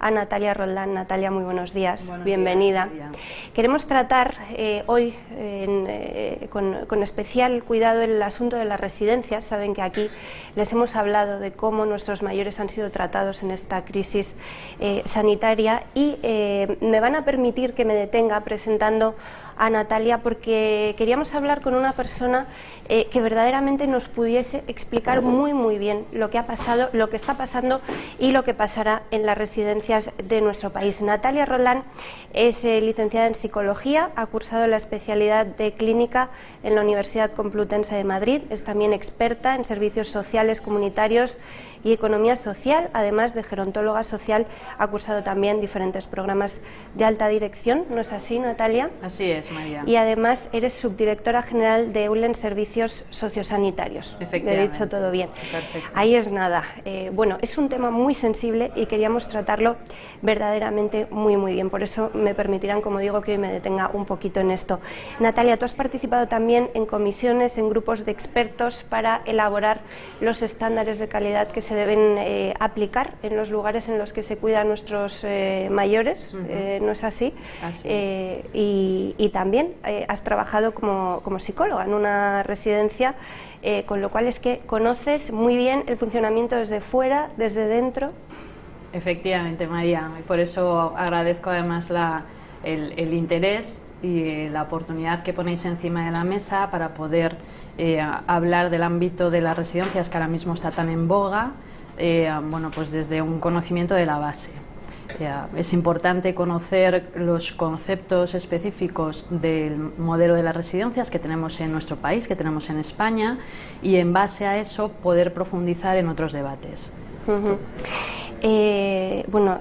a Natalia Roldán. Natalia, muy buenos días, Buenos bienvenida. días. Queremos tratar hoy con especial cuidado el asunto de las residencias. Saben que aquí les hemos hablado de cómo nuestros mayores han sido tratados en esta crisis sanitaria y me van a permitir que me detenga presentando a Natalia porque queríamos hablar con una persona que verdaderamente nos pudiese explicar muy bien lo que ha pasado, lo que está pasando y lo que pasará en las residencias de nuestro país. Natalia Roldán es licenciada en Psicología, ha cursado la especialidad de Clínica en la Universidad Complutense de Madrid, es también experta en servicios sociales comunitarios y economía social, además de gerontóloga social, ha cursado también diferentes programas de alta dirección, ¿no es así, Natalia? Así es, María. Y además eres subdirectora general de Eulen Servicios Sociosanitarios. Efectivamente. Le he dicho todo bien. Perfecto. Ahí es nada. Bueno, es un tema muy sensible y queríamos tratarlo verdaderamente muy bien. Por eso me permitirán, como digo, que hoy me detenga un poquito en esto. Natalia, tú has participado también en comisiones, en grupos de expertos para elaborar los estándares de calidad que se deben aplicar en los lugares en los que se cuidan nuestros mayores, ¿no es así? Así es. Y también has trabajado como psicóloga en una residencia, con lo cual es que conoces muy bien el funcionamiento desde fuera, desde dentro. Efectivamente, María, y por eso agradezco además el interés y la oportunidad que ponéis encima de la mesa para poder hablar del ámbito de las residencias que ahora mismo está tan en boga, bueno, pues desde un conocimiento de la base. Es importante conocer los conceptos específicos del modelo de las residencias que tenemos en nuestro país, que tenemos en España, y en base a eso poder profundizar en otros debates. Bueno,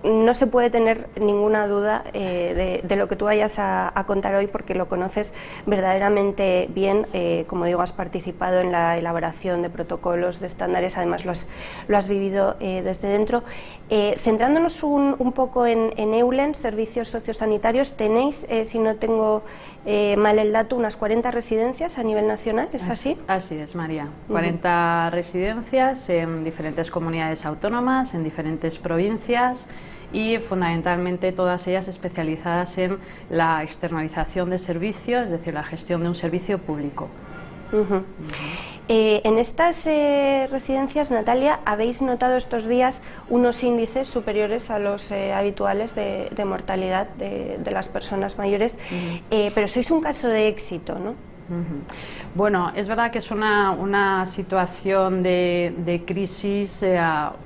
no se puede tener ninguna duda de lo que tú vayas a contar hoy, porque lo conoces verdaderamente bien. Como digo, has participado en la elaboración de protocolos, de estándares, además lo has vivido desde dentro. Centrándonos un poco en Eulen, Servicios Sociosanitarios, tenéis, si no tengo mal el dato, unas 40 residencias a nivel nacional, ¿es así? Así es, María. 40 residencias en diferentes comunidades autónomas, en diferentes provincias y fundamentalmente todas ellas especializadas en la externalización de servicios, es decir, la gestión de un servicio público. En estas residencias, Natalia, ¿habéis notado estos días unos índices superiores a los habituales de mortalidad de las personas mayores? Pero sois un caso de éxito, ¿no? Bueno, es verdad que es una situación de crisis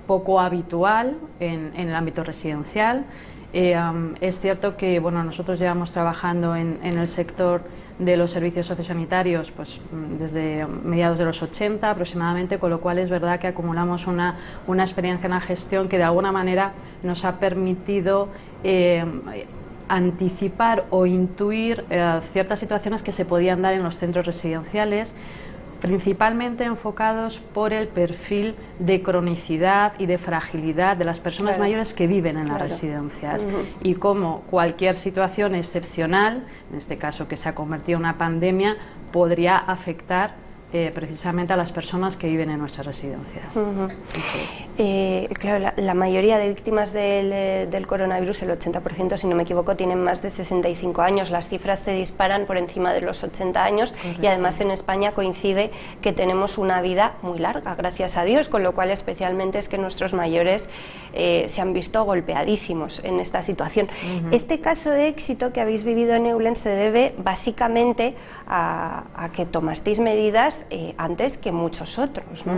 poco habitual en el ámbito residencial. Es cierto que bueno, nosotros llevamos trabajando en el sector de los servicios sociosanitarios pues, desde mediados de los 80 aproximadamente, con lo cual es verdad que acumulamos una experiencia en la gestión que de alguna manera nos ha permitido anticipar o intuir ciertas situaciones que se podían dar en los centros residenciales, principalmente enfocados por el perfil de cronicidad y de fragilidad de las personas mayores que viven en las residencias y cómo cualquier situación excepcional, en este caso que se ha convertido en una pandemia, podría afectar precisamente a las personas que viven en nuestras residencias. Claro, la mayoría de víctimas del coronavirus, el 80%, si no me equivoco, tienen más de 65 años. Las cifras se disparan por encima de los 80 años. Correcto. Y además en España coincide que tenemos una vida muy larga, gracias a Dios, con lo cual especialmente es que nuestros mayores se han visto golpeadísimos en esta situación. Este caso de éxito que habéis vivido en Eulen se debe básicamente a que tomasteis medidas antes que muchos otros, ¿no?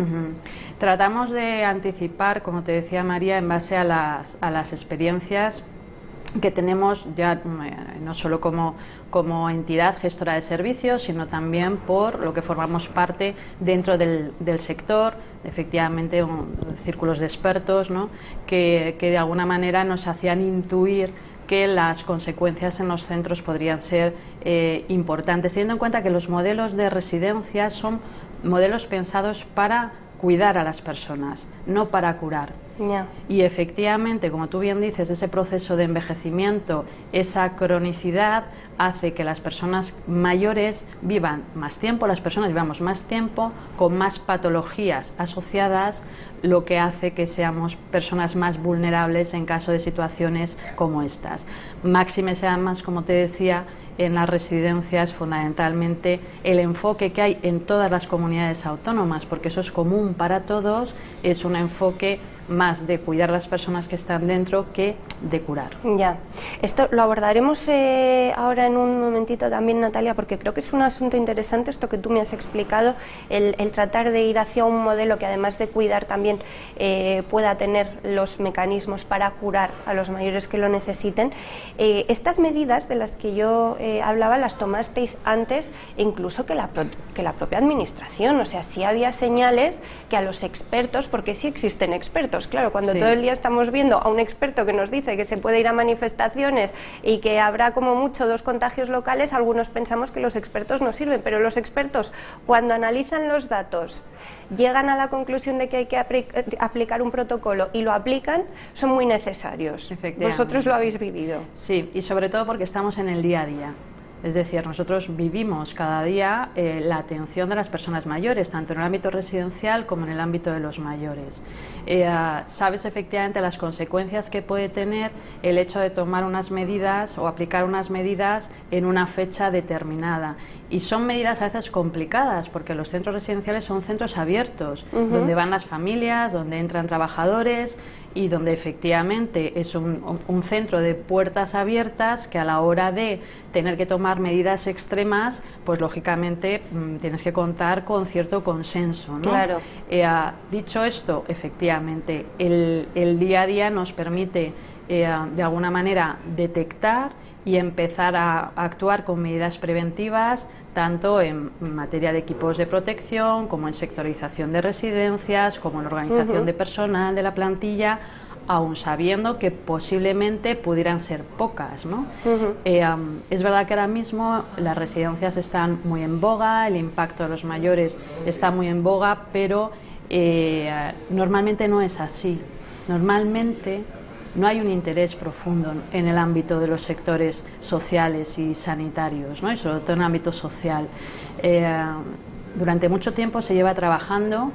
Tratamos de anticipar, como te decía María, en base a las experiencias que tenemos ya no solo como entidad gestora de servicios, sino también por lo que formamos parte dentro del sector, efectivamente círculos de expertos, ¿no? que de alguna manera nos hacían intuir que las consecuencias en los centros podrían ser importantes, teniendo en cuenta que los modelos de residencia son modelos pensados para cuidar a las personas, no para curar. Yeah. Y efectivamente, como tú bien dices, ese proceso de envejecimiento, esa cronicidad hace que las personas mayores vivan más tiempo, las personas vivamos más tiempo, con más patologías asociadas, lo que hace que seamos personas más vulnerables en caso de situaciones como estas. Máxime sea más, como te decía, en las residencias, fundamentalmente el enfoque que hay en todas las comunidades autónomas, porque eso es común para todos, es un enfoque más de cuidar a las personas que están dentro que de curar. Ya, esto lo abordaremos ahora en un momentito también, Natalia, porque creo que es un asunto interesante esto que tú me has explicado, el tratar de ir hacia un modelo que además de cuidar también pueda tener los mecanismos para curar a los mayores que lo necesiten. Estas medidas de las que yo hablaba las tomasteis antes incluso que la propia administración, o sea, sí había señales que a los expertos, porque sí existen expertos, claro, cuando todo el día estamos viendo a un experto que nos dice que se puede ir a manifestaciones y que habrá como mucho 2 contagios locales, algunos pensamos que los expertos no sirven, pero los expertos cuando analizan los datos llegan a la conclusión de que hay que aplicar un protocolo y lo aplican, son muy necesarios. Vosotros lo habéis vivido. Sí, y sobre todo porque estamos en el día a día. Es decir, nosotros vivimos cada día la atención de las personas mayores, tanto en el ámbito residencial como en el ámbito de los mayores. Sabes efectivamente las consecuencias que puede tener el hecho de tomar unas medidas o aplicar unas medidas en una fecha determinada. Y son medidas a veces complicadas, porque los centros residenciales son centros abiertos, donde van las familias, donde entran trabajadores y donde efectivamente es un centro de puertas abiertas que a la hora de tener que tomar medidas extremas, pues lógicamente tienes que contar con cierto consenso, ¿no? Claro. Dicho esto, efectivamente, el día a día nos permite de alguna manera detectar y empezar a actuar con medidas preventivas, tanto en materia de equipos de protección, como en sectorización de residencias, como en organización de personal de la plantilla, aun sabiendo que posiblemente pudieran ser pocas, ¿no? Es verdad que ahora mismo las residencias están muy en boga, el impacto de los mayores está muy en boga, pero normalmente no es así. Normalmente no hay un interés profundo en el ámbito de los sectores sociales y sanitarios, ¿no? Y sobre todo en el ámbito social. Durante mucho tiempo se lleva trabajando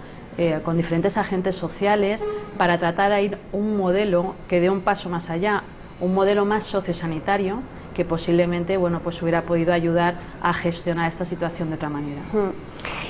con diferentes agentes sociales para tratar de ir un modelo que dé un paso más allá, un modelo más sociosanitario que posiblemente, bueno, pues hubiera podido ayudar a gestionar esta situación de otra manera.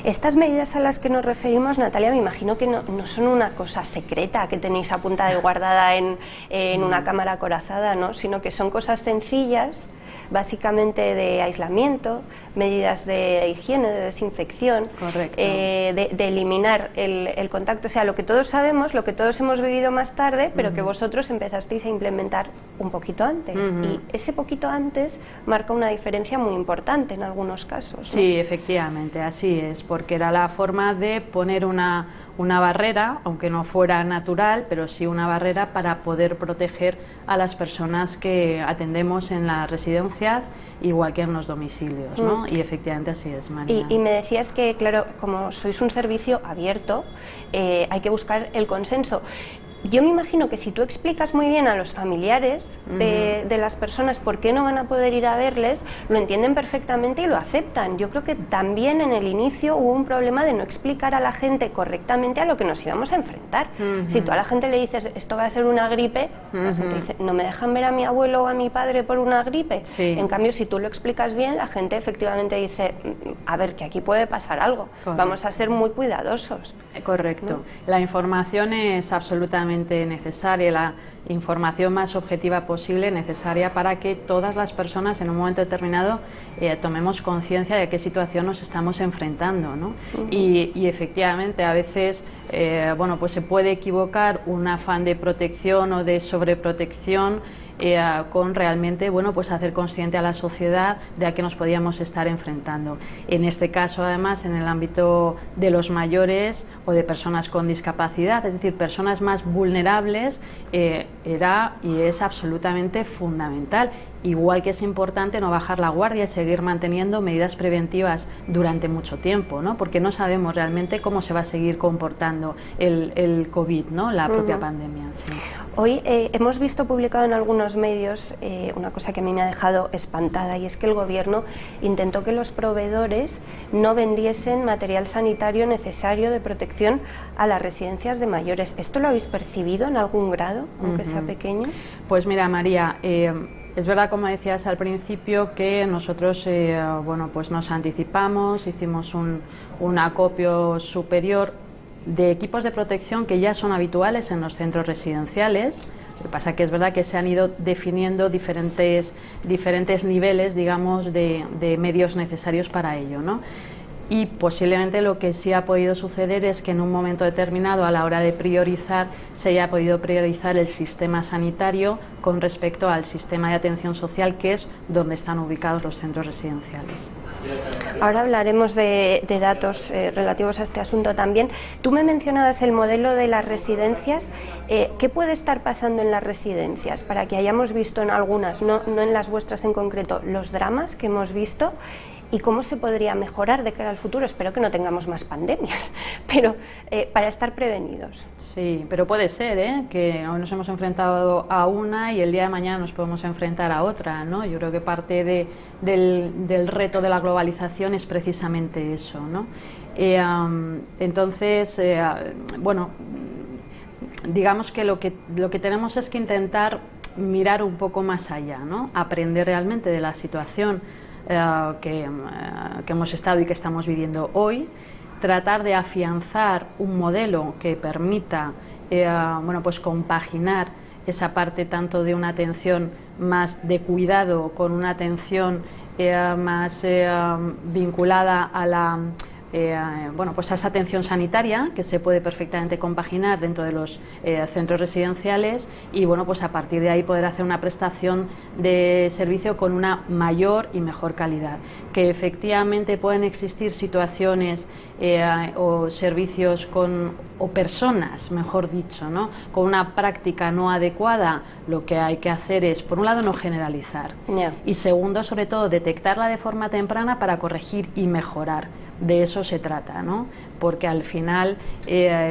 Estas medidas a las que nos referimos, Natalia, me imagino que no son una cosa secreta que tenéis apuntada y guardada en una cámara acorazada, ¿no? Sino que son cosas sencillas, básicamente de aislamiento, medidas de higiene, de desinfección, de eliminar el contacto, o sea, lo que todos sabemos, lo que todos hemos vivido más tarde, pero que vosotros empezasteis a implementar un poquito antes, y ese poquito antes marca una diferencia muy importante en algunos casos, ¿no? Sí, efectivamente, así es, porque era la forma de poner una barrera, aunque no fuera natural, pero sí una barrera para poder proteger a las personas que atendemos en las residencias, igual que en los domicilios, ¿no? Y efectivamente así es, María. Y me decías que, claro, como sois un servicio abierto, hay que buscar el consenso. Yo me imagino que si tú explicas muy bien a los familiares de las personas por qué no van a poder ir a verles, lo entienden perfectamente y lo aceptan. Yo creo que también en el inicio hubo un problema de no explicar a la gente correctamente a lo que nos íbamos a enfrentar. Si tú a la gente le dices, esto va a ser una gripe, la gente dice, no me dejan ver a mi abuelo o a mi padre por una gripe. En cambio, si tú lo explicas bien, la gente efectivamente dice, a ver, que aquí puede pasar algo, vamos a ser muy cuidadosos. Correcto. La información es absolutamente necesaria, la información más objetiva posible, necesaria para que todas las personas en un momento determinado tomemos conciencia de qué situación nos estamos enfrentando, ¿no? Y efectivamente a veces bueno, pues se puede equivocar un afán de protección o de sobreprotección con realmente, bueno, pues hacer consciente a la sociedad de a qué nos podíamos estar enfrentando. En este caso, además, en el ámbito de los mayores o de personas con discapacidad, es decir, personas más vulnerables, era y es absolutamente fundamental. igual que es importante no bajar la guardia y seguir manteniendo medidas preventivas durante mucho tiempo, ¿no? Porque no sabemos realmente cómo se va a seguir comportando el COVID, ¿no? La propia pandemia. Sí. Hoy hemos visto publicado en algunos medios una cosa que a mí me ha dejado espantada, y es que el Gobierno intentó que los proveedores no vendiesen material sanitario necesario de protección a las residencias de mayores. ¿Esto lo habéis percibido en algún grado, aunque sea pequeño? Pues mira, María, es verdad, como decías al principio, que nosotros bueno, pues nos anticipamos, hicimos un acopio superior de equipos de protección que ya son habituales en los centros residenciales. Lo que pasa que es verdad que se han ido definiendo diferentes niveles, digamos, de medios necesarios para ello, ¿no? Y posiblemente lo que sí ha podido suceder es que en un momento determinado, a la hora de priorizar, se haya podido priorizar el sistema sanitario con respecto al sistema de atención social, que es donde están ubicados los centros residenciales. Ahora hablaremos de datos relativos a este asunto también. Tú me mencionabas el modelo de las residencias. ¿Qué puede estar pasando en las residencias? Para que hayamos visto en algunas, no en las vuestras en concreto, los dramas que hemos visto y cómo se podría mejorar de cara al futuro. Espero que no tengamos más pandemias, pero para estar prevenidos. Sí, pero puede ser, que hoy nos hemos enfrentado a una y el día de mañana nos podemos enfrentar a otra, ¿no? Yo creo que parte del reto de la globalización es precisamente eso, ¿no? Entonces, bueno, digamos que lo que tenemos es que intentar mirar un poco más allá, ¿no? Aprender realmente de la situación que hemos estado y que estamos viviendo hoy, tratar de afianzar un modelo que permita bueno, pues compaginar esa parte tanto de una atención más de cuidado con una atención más vinculada a la bueno, pues a esa atención sanitaria que se puede perfectamente compaginar dentro de los centros residenciales y bueno, pues a partir de ahí poder hacer una prestación de servicio con una mayor y mejor calidad. Que efectivamente pueden existir situaciones o servicios o personas, mejor dicho, ¿no? Con una práctica no adecuada, lo que hay que hacer es, por un lado, no generalizar y segundo, sobre todo, detectarla de forma temprana para corregir y mejorar. De eso se trata, ¿no? Porque al final,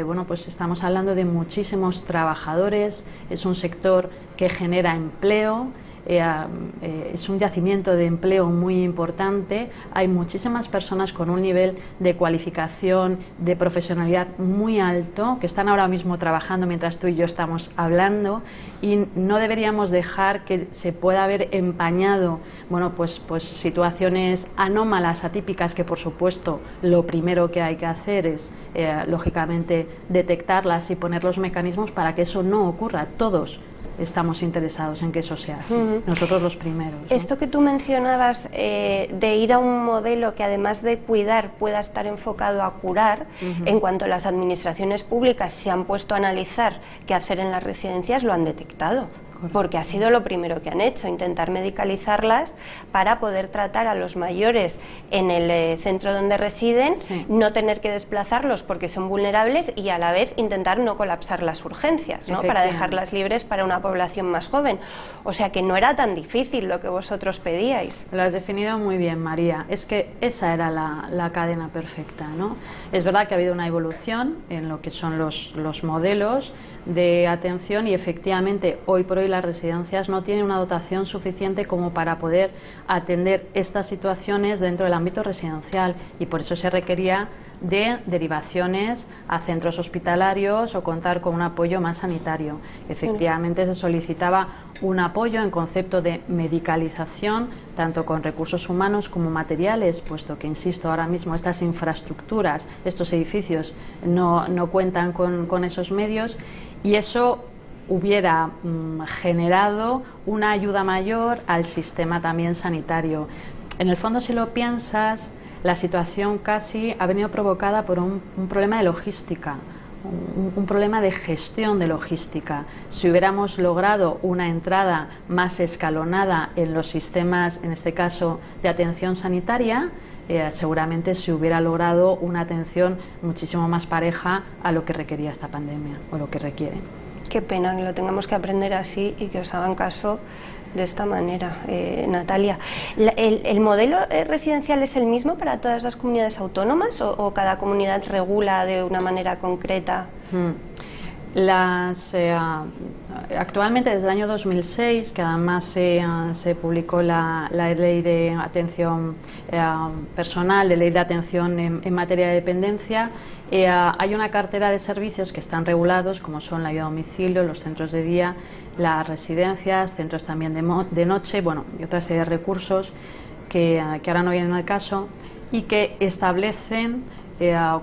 bueno, pues estamos hablando de muchísimos trabajadores, es un sector que genera empleo, es un yacimiento de empleo muy importante, hay muchísimas personas con un nivel de cualificación, de profesionalidad muy alto, que están ahora mismo trabajando mientras tú y yo estamos hablando, y no deberíamos dejar que se pueda haber empañado, bueno, pues situaciones anómalas, atípicas, que por supuesto lo primero que hay que hacer es lógicamente detectarlas y poner los mecanismos para que eso no ocurra. Todos estamos interesados en que eso sea así, nosotros los primeros, ¿no? Esto que tú mencionabas de ir a un modelo que además de cuidar pueda estar enfocado a curar, en cuanto a las administraciones públicas se han puesto a analizar qué hacer en las residencias, lo han detectado. Porque ha sido lo primero que han hecho, intentar medicalizarlas para poder tratar a los mayores en el centro donde residen, no tener que desplazarlos porque son vulnerables y a la vez intentar no colapsar las urgencias, ¿no? Para dejarlas libres para una población más joven. O sea que no era tan difícil lo que vosotros pedíais. Lo has definido muy bien, María. Es que esa era la cadena perfecta, ¿no? Es verdad que ha habido una evolución en lo que son los modelos de atención y efectivamente hoy por hoy las residencias no tienen una dotación suficiente como para poder atender estas situaciones dentro del ámbito residencial y por eso se requería de derivaciones a centros hospitalarios o contar con un apoyo más sanitario. Efectivamente se solicitaba un apoyo en concepto de medicalización, tanto con recursos humanos como materiales, puesto que, insisto, ahora mismo estas infraestructuras, estos edificios no cuentan con esos medios y eso hubiera generado una ayuda mayor al sistema también sanitario. En el fondo, si lo piensas, la situación casi ha venido provocada por un problema de logística, un problema de gestión de logística. Si hubiéramos logrado una entrada más escalonada en los sistemas, en este caso de atención sanitaria, seguramente se hubiera logrado una atención muchísimo más pareja a lo que requería esta pandemia o lo que requiere. Qué pena que lo tengamos que aprender así y que os hagan caso de esta manera. Natalia, ¿el modelo residencial es el mismo para todas las comunidades autónomas o cada comunidad regula de una manera concreta? Actualmente, desde el año 2006, que además se publicó la ley de atención personal, de ley de atención en materia de dependencia, hay una cartera de servicios que están regulados, como son la ayuda a domicilio, los centros de día, las residencias, centros también de noche, bueno, y otra serie de recursos que ahora no vienen al caso, y que establecen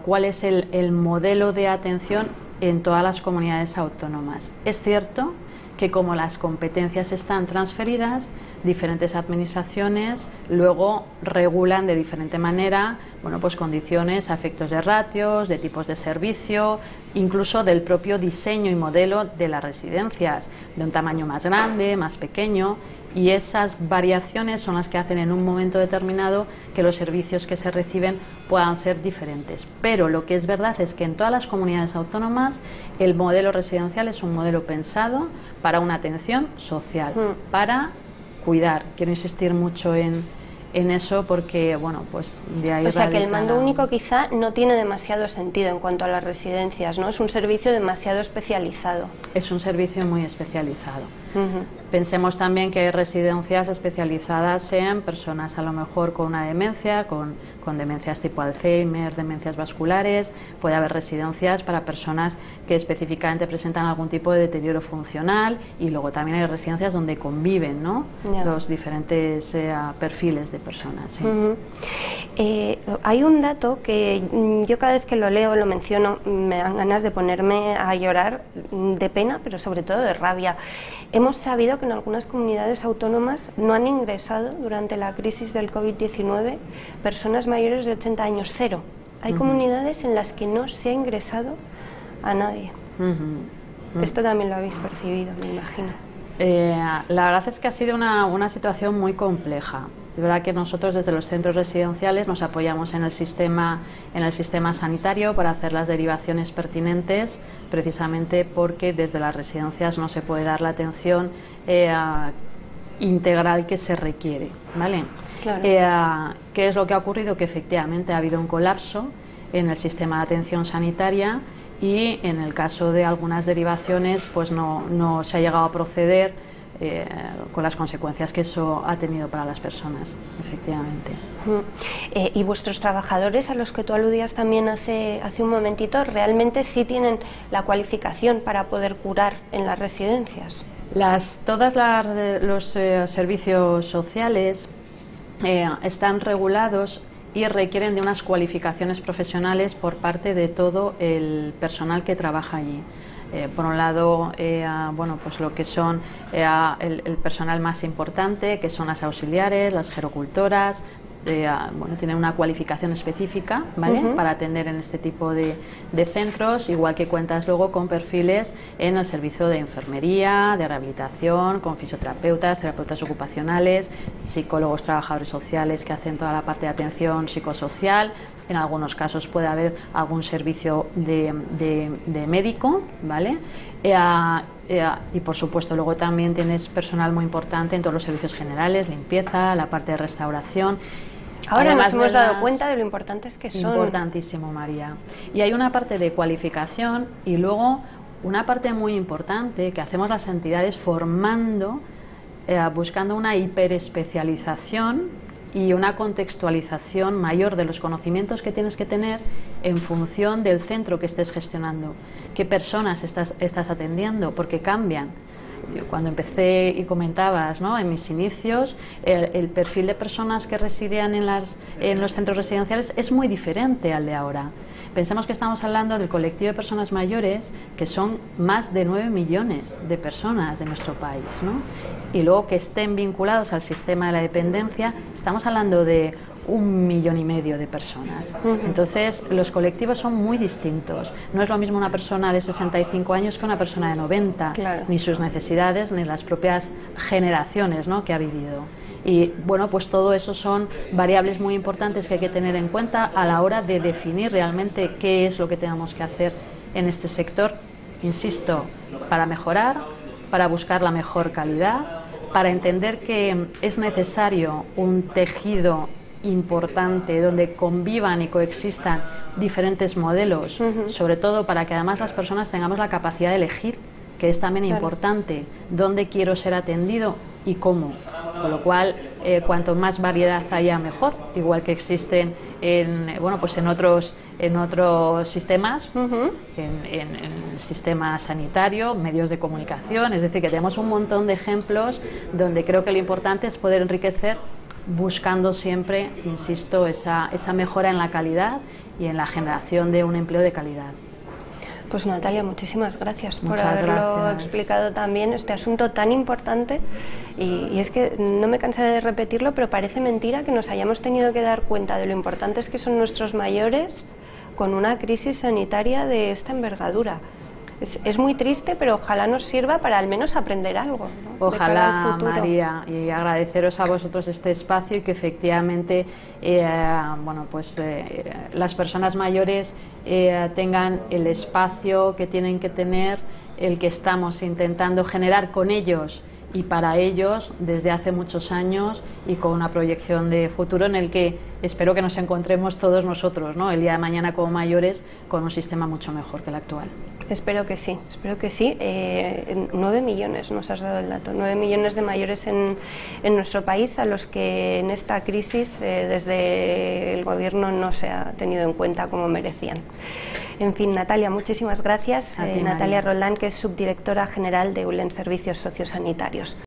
cuál es el modelo de atención en todas las comunidades autónomas. Es cierto que como las competencias están transferidas, diferentes administraciones luego regulan de diferente manera, bueno, pues condiciones a efectos de ratios, de tipos de servicio, incluso del propio diseño y modelo de las residencias, de un tamaño más grande, más pequeño, y esas variaciones son las que hacen en un momento determinado que los servicios que se reciben puedan ser diferentes. Pero lo que es verdad es que en todas las comunidades autónomas el modelo residencial es un modelo pensado para una atención social, para cuidar. Quiero insistir mucho en eso porque, bueno, pues de ahí... O sea que el mando único quizá no tiene demasiado sentido en cuanto a las residencias, ¿no? Es un servicio demasiado especializado. Es un servicio muy especializado. Pensemos también que hay residencias especializadas en personas a lo mejor con una demencia, con demencias tipo Alzheimer, demencias vasculares. Puede haber residencias para personas que específicamente presentan algún tipo de deterioro funcional, y luego también hay residencias donde conviven, ¿no? Los diferentes perfiles de personas. Sí. Hay un dato que yo cada vez que lo leo, lo menciono, me dan ganas de ponerme a llorar de pena, pero sobre todo de rabia. Hemos sabido que en algunas comunidades autónomas no han ingresado durante la crisis del COVID-19 personas mayores de 80 años, cero. Hay comunidades en las que no se ha ingresado a nadie. Esto también lo habéis percibido, me imagino. La verdad es que ha sido una situación muy compleja. De verdad que nosotros desde los centros residenciales nos apoyamos en el sistema sanitario para hacer las derivaciones pertinentes, precisamente porque desde las residencias no se puede dar la atención integral que se requiere, ¿vale? Claro. ¿Qué es lo que ha ocurrido? Que efectivamente ha habido un colapso en el sistema de atención sanitaria, y en el caso de algunas derivaciones pues no se ha llegado a proceder, con las consecuencias que eso ha tenido para las personas, efectivamente. ¿Y vuestros trabajadores, a los que tú aludías también hace un momentito, realmente sí tienen la cualificación para poder curar en las residencias? Todos los servicios sociales están regulados y requieren de unas cualificaciones profesionales por parte de todo el personal que trabaja allí. Por un lado, bueno, pues lo que son el personal más importante, que son las auxiliares, las gerocultoras. Bueno, tienen una cualificación específica, ¿vale? Para atender en este tipo de centros, igual que cuentas luego con perfiles en el servicio de enfermería, de rehabilitación, con fisioterapeutas, terapeutas ocupacionales, psicólogos, trabajadores sociales que hacen toda la parte de atención psicosocial. En algunos casos puede haber algún servicio de médico, ¿vale? Y por supuesto luego también tienes personal muy importante en todos los servicios generales, limpieza, la parte de restauración. Ahora nos hemos dado cuenta de lo importantes que son. Importantísimo, María. Y hay una parte de cualificación y luego una parte muy importante que hacemos las entidades formando, buscando una hiperespecialización y una contextualización mayor de los conocimientos que tienes que tener en función del centro que estés gestionando, qué personas estás atendiendo, porque cambian. Cuando empecé y comentabas, ¿no?, en mis inicios, el perfil de personas que residían en los centros residenciales es muy diferente al de ahora. Pensemos que estamos hablando del colectivo de personas mayores, que son más de 9 millones de personas de nuestro país, ¿no? Y luego que estén vinculados al sistema de la dependencia, estamos hablando de 1,5 millones de personas. Entonces, los colectivos son muy distintos. No es lo mismo una persona de 65 años que una persona de 90, claro, ni sus necesidades, ni las propias generaciones, ¿no?, que ha vivido. Y bueno, pues todo eso son variables muy importantes que hay que tener en cuenta a la hora de definir realmente qué es lo que tenemos que hacer en este sector, insisto, para mejorar, para buscar la mejor calidad, para entender que es necesario un tejido importante donde convivan y coexistan diferentes modelos, sobre todo para que además las personas tengamos la capacidad de elegir, que es también importante, dónde quiero ser atendido y cómo. Con lo cual, cuanto más variedad haya, mejor, igual que existen en otros sistemas, en el sistema sanitario, medios de comunicación, es decir, que tenemos un montón de ejemplos donde creo que lo importante es poder enriquecer buscando siempre, insisto, esa mejora en la calidad y en la generación de un empleo de calidad. Pues Natalia, muchísimas gracias por haberlo explicado también, este asunto tan importante, y es que no me cansaré de repetirlo, pero parece mentira que nos hayamos tenido que dar cuenta de lo importantes que son nuestros mayores con una crisis sanitaria de esta envergadura. Es muy triste, pero ojalá nos sirva para al menos aprender algo, ¿no? Ojalá, María, y agradeceros a vosotros este espacio y que efectivamente las personas mayores tengan el espacio que tienen que tener, el que estamos intentando generar con ellos y para ellos desde hace muchos años, y con una proyección de futuro en el que espero que nos encontremos todos nosotros, ¿no?, el día de mañana como mayores, con un sistema mucho mejor que el actual. Espero que sí, espero que sí. 9 millones, nos has dado el dato, 9 millones de mayores en nuestro país, a los que en esta crisis desde el Gobierno no se ha tenido en cuenta como merecían. En fin, Natalia, muchísimas gracias. Natalia Roldán, que es subdirectora general de EULEN Servicios Sociosanitarios.